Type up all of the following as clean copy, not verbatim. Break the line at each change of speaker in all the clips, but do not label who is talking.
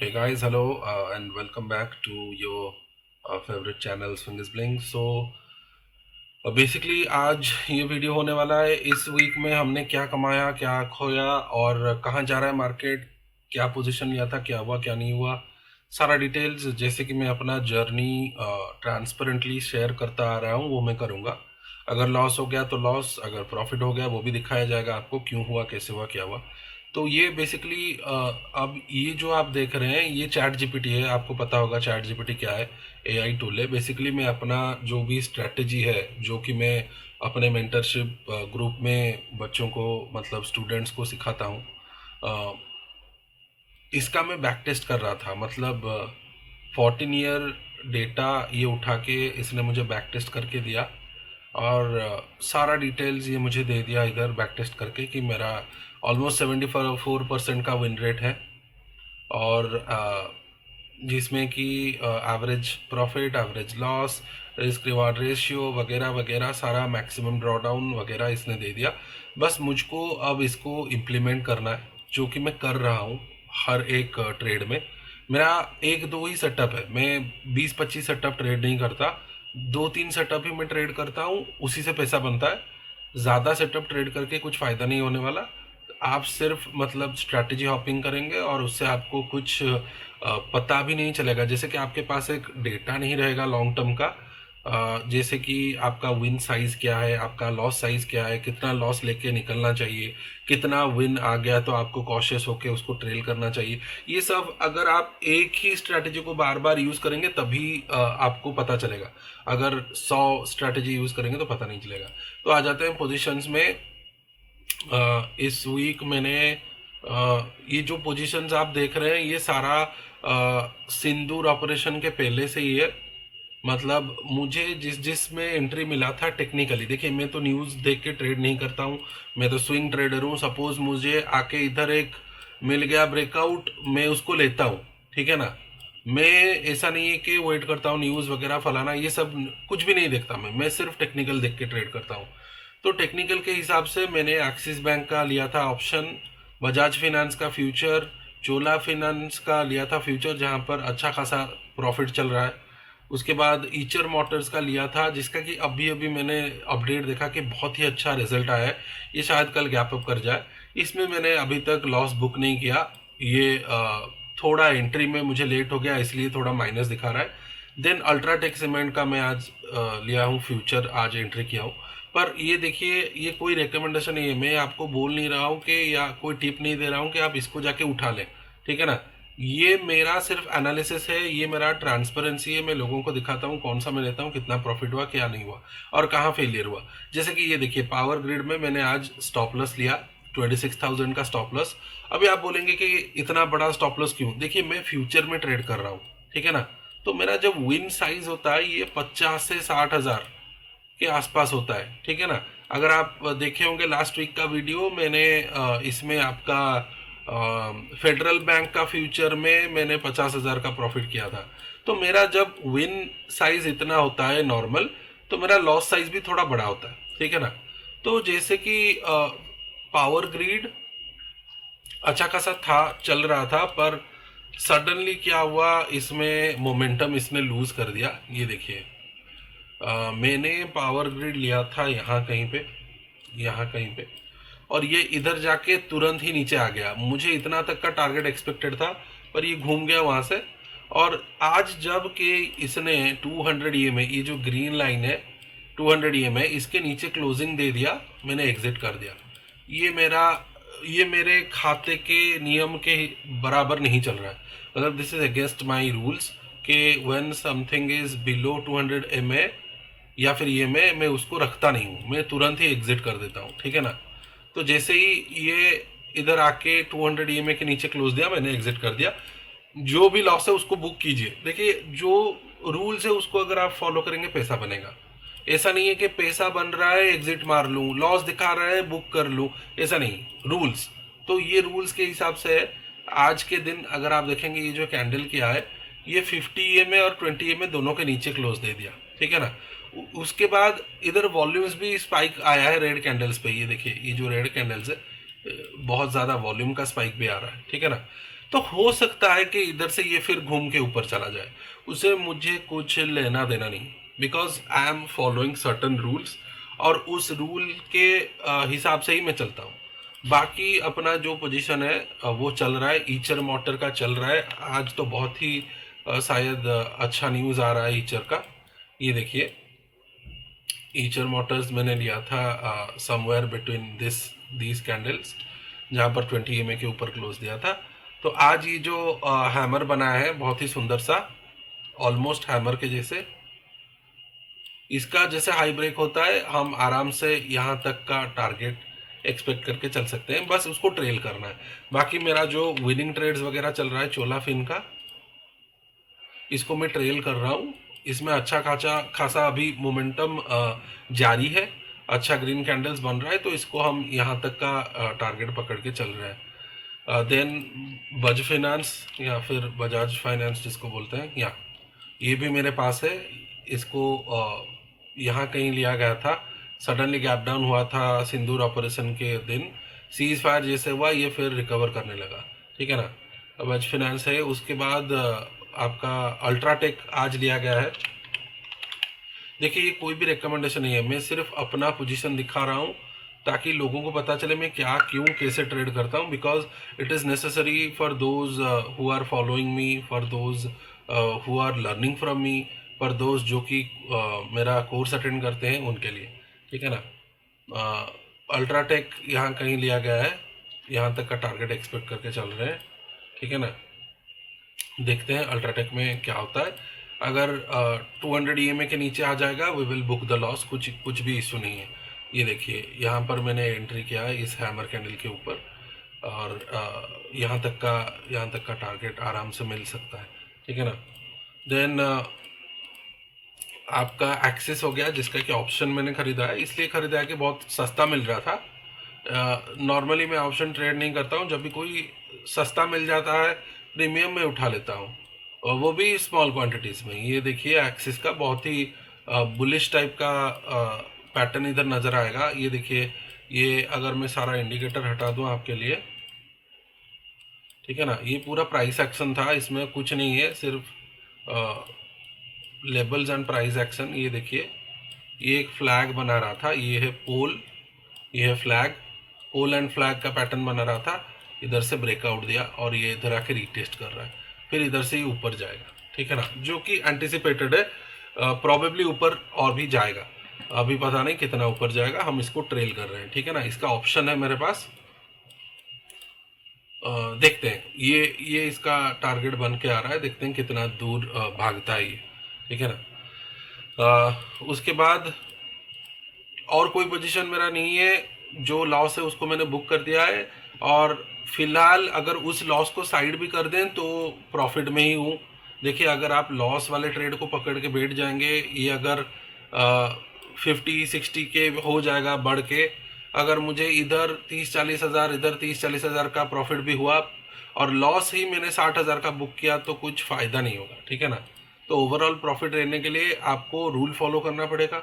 Hey guys, hello, and welcome back to your favorite channel Swingers Bling. Basically आज ये video होने वाला है। इस वीक में हमने क्या कमाया, क्या खोया और कहाँ जा रहा है मार्केट, क्या पोजीशन लिया था, क्या हुआ क्या नहीं हुआ, सारा डिटेल्स जैसे कि मैं अपना जर्नी ट्रांसपेरेंटली शेयर करता आ रहा हूँ वो मैं करूँगा। अगर लॉस हो गया तो लॉस, अगर प्रॉफिट हो गया वो भी दिखाया जाएगा आपको, क्यों हुआ, कैसे हुआ, क्या हुआ। तो ये बेसिकली अब ये जो आप देख रहे हैं ये चैट जीपीटी है। आपको पता होगा चैट जीपीटी क्या है। एआई टूल है। बेसिकली मैं अपना जो भी स्ट्रेटजी है, जो कि मैं अपने मेंटरशिप ग्रुप में बच्चों को, मतलब स्टूडेंट्स को सिखाता हूँ, इसका मैं बैक टेस्ट कर रहा था। मतलब 14 ईयर डेटा ये उठा के इसने मुझे बैक टेस्ट करके दिया और सारा डिटेल्स ये मुझे दे दिया इधर बैक टेस्ट करके कि मेरा ऑलमोस्ट 74% का विन रेट है। और जिसमें कि average profit, average loss, risk reward ratio वगैरह वगैरह सारा मैक्सिमम ड्रॉडाउन वगैरह इसने दे दिया। बस मुझको अब इसको इम्प्लीमेंट करना है, जो कि मैं कर रहा हूँ हर एक ट्रेड में। मेरा एक दो ही सेटअप है, मैं 20-25 सेटअप ट्रेड नहीं करता। दो तीन सेटअप ही मैं ट्रेड करता हूँ, उसी से पैसा बनता है। ज़्यादा सेटअप ट्रेड करके कुछ फ़ायदा नहीं होने वाला। आप सिर्फ मतलब स्ट्रैटेजी हॉपिंग करेंगे और उससे आपको कुछ पता भी नहीं चलेगा। जैसे कि आपके पास एक डेटा नहीं रहेगा लॉन्ग टर्म का। जैसे कि आपका विन साइज़ क्या है, आपका लॉस साइज़ क्या है, कितना लॉस लेके निकलना चाहिए, कितना विन आ गया तो आपको कॉशियस होके उसको ट्रेल करना चाहिए। ये सब अगर आप एक ही स्ट्रैटेजी को बार बार यूज़ करेंगे तभी आपको पता चलेगा। अगर 100 स्ट्रैटेजी यूज़ करेंगे तो पता नहीं चलेगा। तो आ जाते हैं पोजीशंस में। इस वीक मैंने ये जो पोजीशंस आप देख रहे हैं ये सारा सिंदूर ऑपरेशन के पहले से ही है। मतलब मुझे जिस जिस में एंट्री मिला था टेक्निकली, देखिए मैं तो न्यूज़ देख के ट्रेड नहीं करता हूँ, मैं तो स्विंग ट्रेडर हूँ। सपोज मुझे आके इधर एक मिल गया ब्रेकआउट, मैं उसको लेता हूँ, ठीक है ना। मैं ऐसा नहीं है कि वेट करता हूँ न्यूज़ वगैरह फलाना, ये सब कुछ भी नहीं देखता। मैं सिर्फ टेक्निकल देख के ट्रेड करता हूँ। तो टेक्निकल के हिसाब से मैंने एक्सिस बैंक का लिया था ऑप्शन, बजाज फाइनेंस का फ्यूचर, चोला फाइनेंस का लिया था फ्यूचर जहाँ पर अच्छा खासा प्रॉफिट चल रहा है। उसके बाद ईचर मोटर्स का लिया था, जिसका कि अभी अभी मैंने अपडेट देखा कि बहुत ही अच्छा रिजल्ट आया है, ये शायद कल गैप अप कर जाए। इसमें मैंने अभी तक लॉस बुक नहीं किया। ये थोड़ा एंट्री में मुझे लेट हो गया इसलिए थोड़ा माइनस दिखा रहा है। देन अल्ट्राटेक सीमेंट का मैं आज लिया हूँ फ्यूचर, आज एंट्री किया हूँ। पर ये देखिए, ये कोई रिकमेंडेशन नहीं है, मैं आपको बोल नहीं रहा हूँ कि, या कोई टिप नहीं दे रहा हूँ कि आप इसको जाके उठा लें, ठीक है ना। ये मेरा सिर्फ एनालिसिस है, ये मेरा ट्रांसपेरेंसी है। मैं लोगों को दिखाता हूँ कौन सा मैं लेता हूँ, कितना प्रॉफिट हुआ, क्या नहीं हुआ और कहाँ फेलियर हुआ। जैसे कि ये देखिए पावर ग्रिड में मैंने आज स्टॉप लॉस लिया, 26,000 का स्टॉप लॉस। अभी आप बोलेंगे कि इतना बड़ा स्टॉप लॉस क्यों। देखिए मैं फ्यूचर में ट्रेड कर रहा हूँ, ठीक है ना। तो मेरा जब विन साइज होता है ये 50 से 60 हज़ार के आसपास होता है, ठीक है ना। अगर आप देखे होंगे लास्ट वीक का वीडियो, मैंने इसमें आपका फेडरल बैंक का फ्यूचर में मैंने 50 हज़ार का प्रॉफिट किया था। तो मेरा जब विन साइज इतना होता है नॉर्मल, तो मेरा लॉस साइज भी थोड़ा बड़ा होता है, ठीक है ना। तो जैसे कि पावर ग्रिड अच्छा खासा था, चल रहा था, पर सडनली क्या हुआ, इसमें मोमेंटम इसने लूज कर दिया। ये देखिए मैंने पावर ग्रिड लिया था यहाँ कहीं पे, यहाँ कहीं पे, और ये इधर जाके तुरंत ही नीचे आ गया। मुझे इतना तक का टारगेट एक्सपेक्टेड था, पर ये घूम गया वहाँ से। और आज जब कि इसने 200 ईएमए, ये जो ग्रीन लाइन है 200 ईएमए, इसके नीचे क्लोजिंग दे दिया, मैंने एग्जिट कर दिया। ये मेरा, ये मेरे खाते के नियम के बराबर नहीं चल रहा है। मतलब this is against my rules कि when something is below 200 M A या फिर ये मैं उसको रखता नहीं हूँ, मैं तुरंत ही एग्जिट कर देता हूँ, ठीक है ना। तो जैसे ही ये इधर आके 200 ईएमए के नीचे क्लोज दिया, मैंने एग्जिट कर दिया। जो भी लॉस है उसको बुक कीजिए। देखिए जो रूल्स है उसको अगर आप फॉलो करेंगे पैसा बनेगा। ऐसा नहीं है कि पैसा बन रहा है एग्जिट मार लूँ, लॉस दिखा रहा है बुक कर लूँ, ऐसा नहीं। रूल्स, तो ये रूल्स के हिसाब से है। आज के दिन अगर आप देखेंगे ये जो कैंडल किया है, ये 50 ईएमए और 20 ईएमए दोनों के नीचे क्लोज दे दिया, ठीक है ना। उसके बाद इधर वॉल्यूम्स भी स्पाइक आया है रेड कैंडल्स पे। ये देखिए ये जो रेड कैंडल्स है, बहुत ज़्यादा वॉल्यूम का स्पाइक भी आ रहा है, ठीक है ना। तो हो सकता है कि इधर से ये फिर घूम के ऊपर चला जाए, उसे मुझे कुछ लेना देना नहीं, because I am following certain rules, और उस रूल के हिसाब से ही मैं चलता हूँ। बाकी अपना जो पोजीशन है वो चल रहा है, ईचर मोटर का चल रहा है। आज तो बहुत ही शायद अच्छा न्यूज़ आ रहा है ईचर का। ये देखिए, ईचर मोटर्स मैंने लिया था समवेयर बिटवीन दीज कैंडल्स, जहाँ पर 20 के ऊपर क्लोज दिया था। तो आज ये जो हैमर बनाया है बहुत ही सुंदर सा, ऑलमोस्ट हैमर के जैसे, इसका जैसे हाई ब्रेक होता है हम आराम से यहाँ तक का टारगेट एक्सपेक्ट करके चल सकते हैं, बस उसको ट्रेल करना है। बाकी मेरा जो विनिंग ट्रेड्स वगैरह चल रहा है चोला फिन का, इसको मैं ट्रेल कर रहा हूँ। इसमें अच्छा खासा खासा अभी मोमेंटम जारी है, अच्छा ग्रीन कैंडल्स बन रहा है, तो इसको हम यहाँ तक का टारगेट पकड़ के चल रहे हैं। देन बज फाइनेंस या फिर बजाज फाइनेंस जिसको बोलते हैं, या ये भी मेरे पास है। इसको यहाँ कहीं लिया गया था, सडनली गैप डाउन हुआ था सिंदूर ऑपरेशन के दिन, सीज फायर जैसे हुआ ये फिर रिकवर करने लगा, ठीक है ना। बज फाइनेंस है। उसके बाद आपका अल्ट्राटेक आज लिया गया है। देखिए, ये कोई भी रिकमेंडेशन नहीं है, मैं सिर्फ अपना पोजीशन दिखा रहा हूँ ताकि लोगों को पता चले मैं क्या क्यों कैसे ट्रेड करता हूँ, because it is necessary for those who are following me, for those who are learning from me, for those जो कि मेरा कोर्स अटेंड करते हैं उनके लिए, ठीक है ना। अल्ट्राटेक यहाँ कहीं लिया गया है, यहाँ तक का टारगेट एक्सपेक्ट करके चल रहे हैं, ठीक है ना। देखते हैं अल्ट्राटेक में क्या होता है। अगर 200 EMA के नीचे आ जाएगा we will book the loss, कुछ भी इशू नहीं है। ये देखिए, यहाँ पर मैंने एंट्री किया है इस हैमर कैंडल के ऊपर, और यहाँ तक का टारगेट आराम से मिल सकता है, ठीक है ना। देन आपका एक्सेस हो गया, जिसका कि ऑप्शन मैंने खरीदा है, इसलिए खरीदा है कि बहुत सस्ता मिल रहा था। नॉर्मली मैं ऑप्शन ट्रेड नहीं करता हूँ, जब भी कोई सस्ता मिल जाता है प्रीमियम में उठा लेता हूँ, और वो भी स्मॉल क्वांटिटीज़ में। ये देखिए, एक्सिस का बहुत ही बुलिश टाइप का पैटर्न इधर नज़र आएगा। ये देखिए, ये अगर मैं सारा इंडिकेटर हटा दूँ आपके लिए, ठीक है ना, ये पूरा प्राइस एक्शन था, इसमें कुछ नहीं है, सिर्फ लेबल्स एंड प्राइस एक्शन। ये देखिए, ये एक फ्लैग बना रहा था, ये है पोल, ये है फ्लैग, पोल एंड फ्लैग का पैटर्न बना रहा था, इधर से ब्रेकआउट दिया और ये इधर आके रीटेस्ट कर रहा है, फिर इधर से ही ऊपर जाएगा, ठीक है ना, जो कि एंटिसिपेटेड है। प्रॉबेबली ऊपर और भी जाएगा, अभी पता नहीं कितना ऊपर जाएगा, हम इसको ट्रेल कर रहे हैं, ठीक है ना। इसका ऑप्शन है मेरे पास, देखते हैं। ये इसका टारगेट बन के आ रहा है, देखते हैं कितना दूर भागता है ये, ठीक है ना। उसके बाद और कोई पोजीशन मेरा नहीं है, जो लॉस है उसको मैंने बुक कर दिया है, और फिलहाल अगर उस लॉस को साइड भी कर दें तो प्रॉफिट में ही हूँ। देखिए, अगर आप लॉस वाले ट्रेड को पकड़ के बैठ जाएंगे, ये अगर 50-60 के हो जाएगा बढ़ के, अगर मुझे इधर 30-40 हज़ार, इधर 30-40 हज़ार का प्रॉफिट भी हुआ और लॉस ही मैंने 60 हज़ार का बुक किया, तो कुछ फ़ायदा नहीं होगा, ठीक है ना। तो ओवरऑल प्रॉफिट लेने के लिए आपको रूल फॉलो करना पड़ेगा,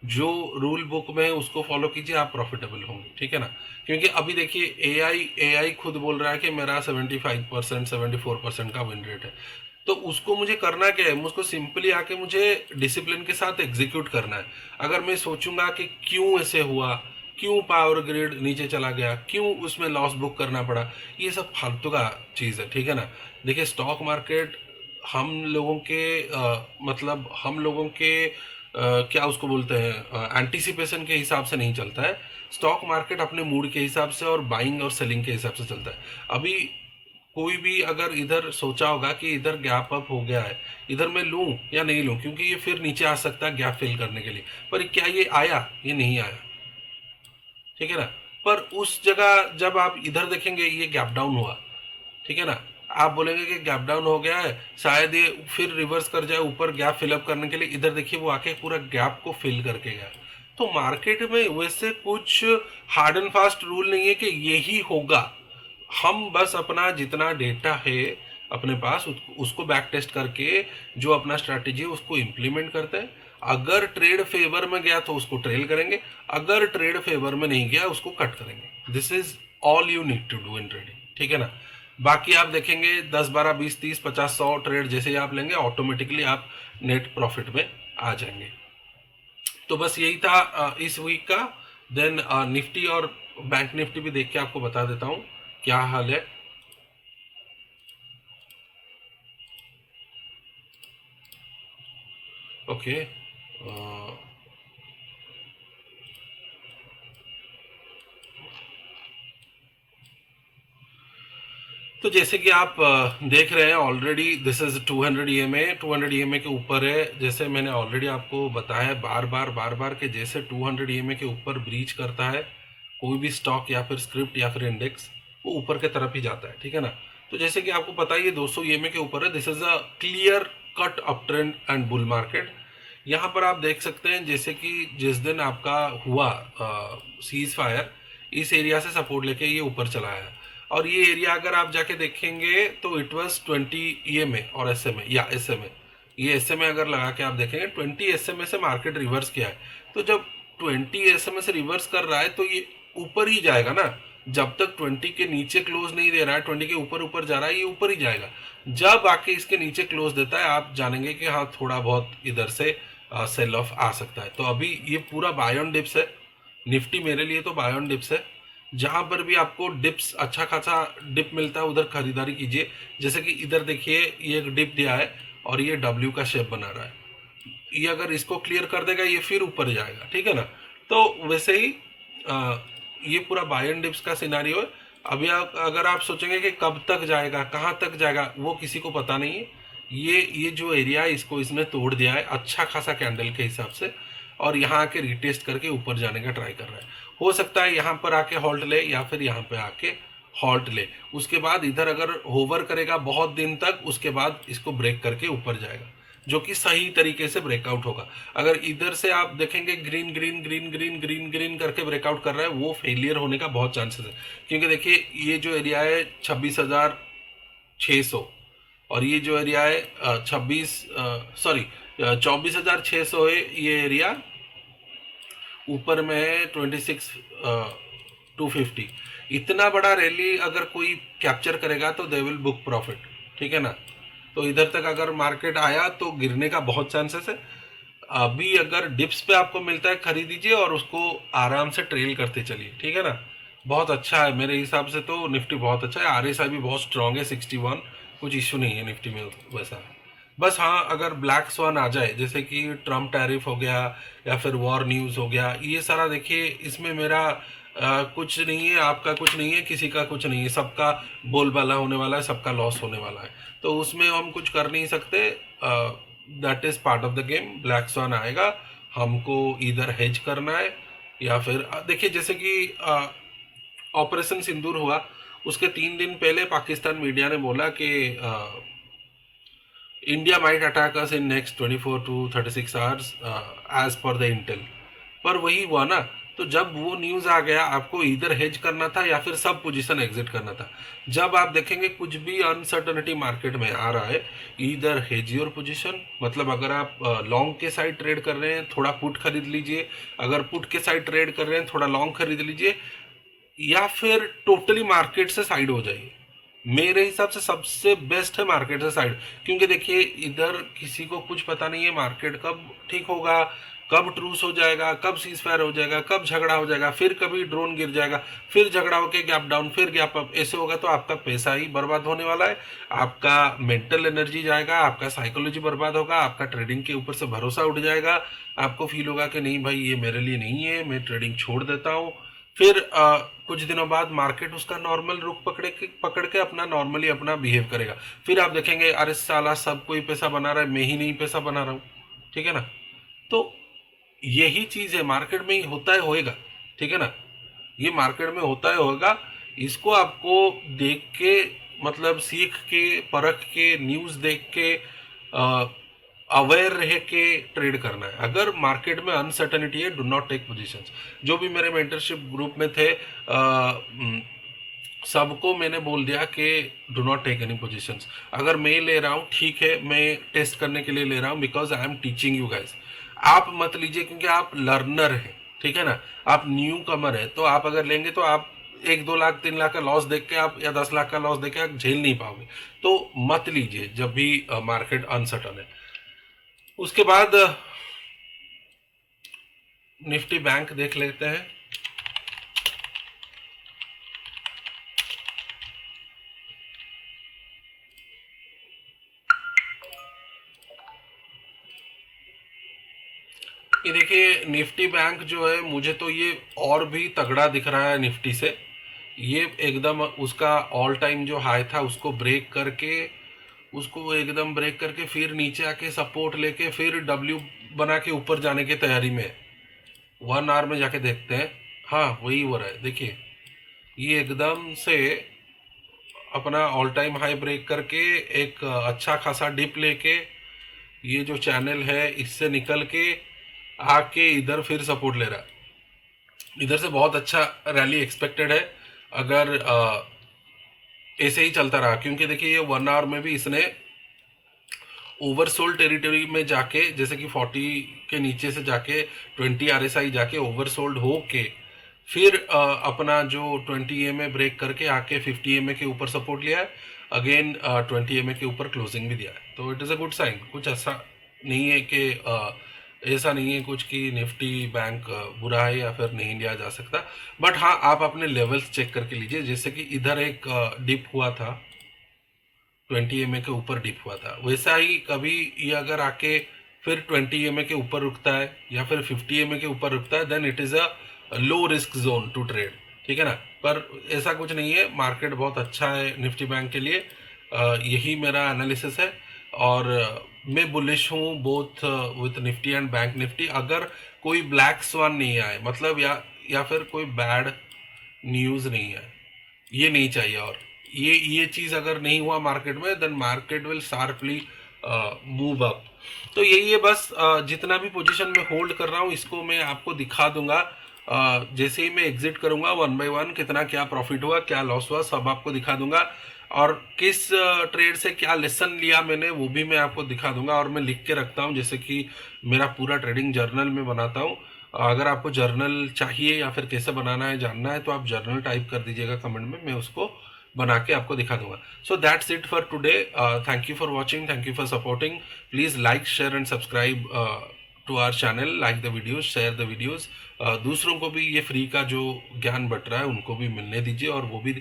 जो रूल बुक में है उसको फॉलो कीजिए, आप प्रॉफिटेबल होंगे, ठीक है ना। क्योंकि अभी देखिए, एआई खुद बोल रहा है कि मेरा 75%, 74% का विन रेट है, तो उसको मुझे करना क्या है, मुझको सिंपली आके मुझे डिसिप्लिन के साथ एग्जीक्यूट करना है। अगर मैं सोचूंगा कि क्यों ऐसे हुआ, क्यों पावर ग्रिड नीचे चला गया, क्यों उसमें लॉस बुक करना पड़ा, ये सब फालतू का चीज़ है, ठीक है ना। देखिए, स्टॉक मार्केट हम लोगों के मतलब हम लोगों के क्या उसको बोलते हैं, एंटिसिपेशन के हिसाब से नहीं चलता है। स्टॉक मार्केट अपने मूड के हिसाब से और बाइंग और सेलिंग के हिसाब से चलता है। अभी कोई भी अगर इधर सोचा होगा कि इधर गैप अप हो गया है, इधर मैं लूं या नहीं लूं, क्योंकि ये फिर नीचे आ सकता है गैप फिल करने के लिए, पर क्या ये आया? ये नहीं आया, ठीक है ना। पर उस जगह जब आप इधर देखेंगे ये गैप डाउन हुआ, ठीक है ना, आप बोलेंगे कि गैप डाउन हो गया है, शायद ये फिर रिवर्स कर जाए ऊपर गैप फिलअप करने के लिए। इधर देखिए, वो आके पूरा गैप को फिल करके गया। तो मार्केट में वैसे कुछ हार्ड एंड फास्ट रूल नहीं है कि यही होगा। हम बस अपना जितना डेटा है अपने पास उसको बैक टेस्ट करके जो अपना स्ट्रैटेजी है उसको इम्प्लीमेंट करते हैं। अगर ट्रेड फेवर में गया तो उसको ट्रेल करेंगे, अगर ट्रेड फेवर में नहीं गया उसको कट करेंगे। This is all you need to do in trading, ठीक है ना। बाकी आप देखेंगे 10 12 20 30 50 100 ट्रेड जैसे ही आप लेंगे ऑटोमेटिकली आप नेट प्रॉफिट में आ जाएंगे। तो बस यही था इस वीक का। देन निफ्टी और बैंक निफ्टी भी देख के आपको बता देता हूँ क्या हाल है। ओके, तो जैसे कि आप देख रहे हैं already this is 200 EMA, 200 EMA के ऊपर है। जैसे मैंने ऑलरेडी आपको बताया है बार बार कि जैसे 200 ईएमए के ऊपर ब्रीच करता है कोई भी स्टॉक या फिर स्क्रिप्ट या फिर इंडेक्स, वो ऊपर के तरफ ही जाता है, ठीक है ना। तो जैसे कि आपको पता है ये 200 ईएमए के ऊपर है, this is a clear cut up trend and bull market. यहाँ पर आप देख सकते हैं जैसे कि जिस दिन आपका हुआ सीज फायर, इस एरिया से सपोर्ट लेके ये ऊपर चला है। और ये एरिया अगर आप जाके देखेंगे तो इट वाज 20 ईएमए और एसएमए या एसएमए, ये एसएमए अगर लगा के आप देखेंगे 20 एसएमए से मार्केट रिवर्स किया है। तो जब 20 एसएमए से रिवर्स कर रहा है तो ये ऊपर ही जाएगा ना। जब तक 20 के नीचे क्लोज नहीं दे रहा है, 20 के ऊपर ऊपर जा रहा है, ये ऊपर ही जाएगा। जब आके इसके नीचे क्लोज देता है आप जानेंगे कि हाँ थोड़ा बहुत इधर से सेल ऑफ आ सकता है। तो अभी ये पूरा बाय ऑन डिप्स है, निफ्टी मेरे लिए तो बाय ऑन डिप्स है। जहां पर भी आपको डिप्स अच्छा खासा डिप मिलता है उधर खरीदारी कीजिए। जैसे कि इधर देखिए ये एक डिप दिया है और ये डब्ल्यू का शेप बना रहा है, ये अगर इसको क्लियर कर देगा ये फिर ऊपर जाएगा, ठीक है ना। तो वैसे ही ये पूरा बाय एंड डिप्स का सिनारियो है। अभी अगर आप सोचेंगे कि कब तक जाएगा कहाँ तक जाएगा वो किसी को पता नहीं है। ये जो एरिया है इसको इसने तोड़ दिया है अच्छा खासा कैंडल के हिसाब से, और यहाँ आके रिटेस्ट करके ऊपर जाने का ट्राई कर रहा है। हो सकता है यहाँ पर आके हॉल्ट ले या फिर यहाँ पे आके हॉल्ट ले, उसके बाद इधर अगर होवर करेगा बहुत दिन तक उसके बाद इसको ब्रेक करके ऊपर जाएगा, जो कि सही तरीके से ब्रेकआउट होगा। अगर इधर से आप देखेंगे green green green green green green करके ब्रेकआउट कर रहा है, वो फेलियर होने का बहुत चांसेस है। क्योंकि देखिए ये जो एरिया है 26,600 और ये जो एरिया है 24,600 है, ये एरिया ऊपर में है 26,250। इतना बड़ा रैली अगर कोई कैप्चर करेगा तो दे विल बुक प्रॉफिट, ठीक है ना। तो इधर तक अगर मार्केट आया तो गिरने का बहुत चांसेस है। अभी अगर डिप्स पे आपको मिलता है खरीद दीजिए और उसको आराम से ट्रेल करते चलिए, ठीक है ना। बहुत अच्छा है मेरे हिसाब से तो निफ्टी बहुत अच्छा है। आरएसआई भी बहुत स्ट्रांग है 61, कुछ इशू नहीं है निफ्टी में वैसा। बस हाँ अगर ब्लैक स्वान आ जाए जैसे कि ट्रम्प टैरिफ हो गया या फिर वॉर न्यूज़ हो गया, ये सारा देखिए इसमें मेरा कुछ नहीं है, आपका कुछ नहीं है, किसी का कुछ नहीं है, सबका बोलबाला होने वाला है, सबका लॉस होने वाला है। तो उसमें हम कुछ कर नहीं सकते, that is part of the game. Black swan आएगा, हमको इधर हेज करना है या फिर देखिए जैसे कि ऑपरेशन सिंदूर हुआ उसके 3 दिन पहले पाकिस्तान मीडिया ने बोला कि India might attack us in next 24 to 36 hours as per the intel. पर वही हुआ ना। तो जब वो न्यूज़ आ गया आपको इधर हेज करना था या फिर सब पोजीशन एग्जिट करना था। जब आप देखेंगे कुछ भी अनसर्टनिटी मार्केट में आ रहा है, इधर हेज योर पोजीशन, मतलब अगर आप लॉन्ग के साइड ट्रेड कर रहे हैं थोड़ा पुट खरीद लीजिए, अगर पुट के साइड ट्रेड कर रहे हैं थोड़ा लॉन्ग खरीद लीजिए, या फिर टोटली मार्केट से साइड हो जाइए। मेरे हिसाब से सबसे बेस्ट है मार्केट से साइड। क्योंकि देखिए इधर किसी को कुछ पता नहीं है मार्केट कब ठीक होगा, कब ट्रूस हो जाएगा, कब सीज फायर हो जाएगा, कब झगड़ा हो जाएगा, फिर कभी ड्रोन गिर जाएगा, फिर झगड़ा होके गैप डाउन, फिर गैप अप, ऐसे होगा तो आपका पैसा ही बर्बाद होने वाला है, आपका मेंटल एनर्जी जाएगा, आपका साइकोलॉजी बर्बाद होगा, आपका ट्रेडिंग के ऊपर से भरोसा उठ जाएगा, आपको फील होगा कि नहीं भाई ये मेरे लिए नहीं है, मैं ट्रेडिंग छोड़ देता हूँ। फिर कुछ दिनों बाद मार्केट उसका नॉर्मल रुख पकड़ के अपना नॉर्मली अपना बिहेव करेगा। फिर आप देखेंगे अरे साला सब कोई पैसा बना रहा है, मैं ही नहीं पैसा बना रहा हूँ, ठीक है ना। तो यही चीज़ है, मार्केट में ही होता है होएगा, ठीक है ना। ये मार्केट में होता है होगा, इसको आपको देख के मतलब सीख के परख के न्यूज़ देख के अवेयर रह के ट्रेड करना है। अगर मार्केट में अनसर्टनिटी है डू नॉट टेक पोजीशंस। जो भी मेरे मेंटरशिप ग्रुप में थे सबको मैंने बोल दिया कि do not take any positions. अगर मैं ले रहा हूँ ठीक है, मैं टेस्ट करने के लिए ले रहा हूँ because I am teaching you guys. आप मत लीजिए क्योंकि आप लर्नर हैं, ठीक है ना, आप न्यू कमर है। तो आप अगर लेंगे तो आप 1-2 लाख 3 लाख का लॉस देख के आप या 10 लाख का लॉस देख के आप झेल नहीं पाओगे, तो मत लीजिए जब भी मार्केट अनसर्टन है। उसके बाद निफ्टी बैंक देख लेते हैं। ये देखिए निफ्टी बैंक जो है, मुझे तो ये और भी तगड़ा दिख रहा है निफ्टी से। ये एकदम उसका ऑल टाइम जो हाई था उसको एकदम ब्रेक करके फिर नीचे आके सपोर्ट लेके फिर डब्ल्यू बना के ऊपर जाने की तैयारी में है। 1 आवर में जाके देखते हैं। हाँ, वही हो रहा है, देखिए ये एकदम से अपना ऑल टाइम हाई ब्रेक करके एक अच्छा खासा डिप लेके ये जो चैनल है इससे निकल के आके इधर फिर सपोर्ट ले रहा है। इधर से बहुत अच्छा रैली एक्सपेक्टेड है अगर ऐसे ही चलता रहा, क्योंकि देखिए ये 1 आवर में भी इसने ओवरसोल्ड टेरिटरी में जाके, जैसे कि 40 के नीचे से जाके 20 RSI जाके ओवरसोल्ड हो के फिर अपना जो 20 EMA ब्रेक करके आके 50 EMA के ऊपर सपोर्ट लिया है, अगेन 20 EMA के ऊपर क्लोजिंग भी दिया है। तो it is a good sign. कुछ ऐसा नहीं है कि ऐसा नहीं है कुछ कि निफ्टी बैंक बुरा है या फिर नहीं लिया जा सकता। बट हाँ, आप अपने लेवल्स चेक करके लीजिए। जैसे कि इधर एक डिप हुआ था, 20 EMA के ऊपर डिप हुआ था, वैसा ही कभी ये अगर आके फिर 20 EMA के ऊपर रुकता है या फिर 50 EMA के ऊपर रुकता है, then it is a low risk zone to trade, ठीक है ना। पर ऐसा कुछ नहीं है, मार्केट बहुत अच्छा है निफ्टी बैंक के लिए। यही मेरा एनालिसिस है और मैं बुलिश हूँ both with Nifty and bank Nifty. अगर कोई ब्लैक स्वान नहीं आए, मतलब या फिर कोई बैड न्यूज़ नहीं है, ये नहीं चाहिए। और ये चीज़ अगर नहीं हुआ मार्केट में, then market will sharply move up. तो यही है बस। जितना भी पोजीशन में होल्ड कर रहा हूँ इसको मैं आपको दिखा दूंगा। जैसे ही मैं एग्जिट करूंगा 1 बाय 1 कितना क्या प्रॉफिट हुआ क्या लॉस हुआ सब आपको दिखा दूंगा, और किस ट्रेड से क्या लेसन लिया मैंने वो भी मैं आपको दिखा दूंगा। और मैं लिख के रखता हूँ, जैसे कि मेरा पूरा ट्रेडिंग जर्नल में बनाता हूँ। अगर आपको जर्नल चाहिए या फिर कैसे बनाना है जानना है तो आप जर्नल टाइप कर दीजिएगा कमेंट में, मैं उसको बना के आपको दिखा दूंगा। So that's it for today. Thank you for watching, thank you for supporting. Please like share and subscribe to our channel, like the videos, share the videos. दूसरों को भी ये फ्री का जो ज्ञान बट रहा है उनको भी मिलने दीजिए, और वो भी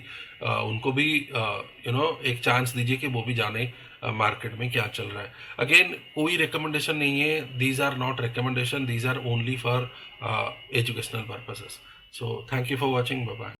उनको भी एक चांस दीजिए कि वो भी जाने मार्केट में क्या चल रहा है। अगेन कोई रिकमेंडेशन नहीं है, these are not recommendation, these are only for educational purposes. So thank you for watching, bye bye.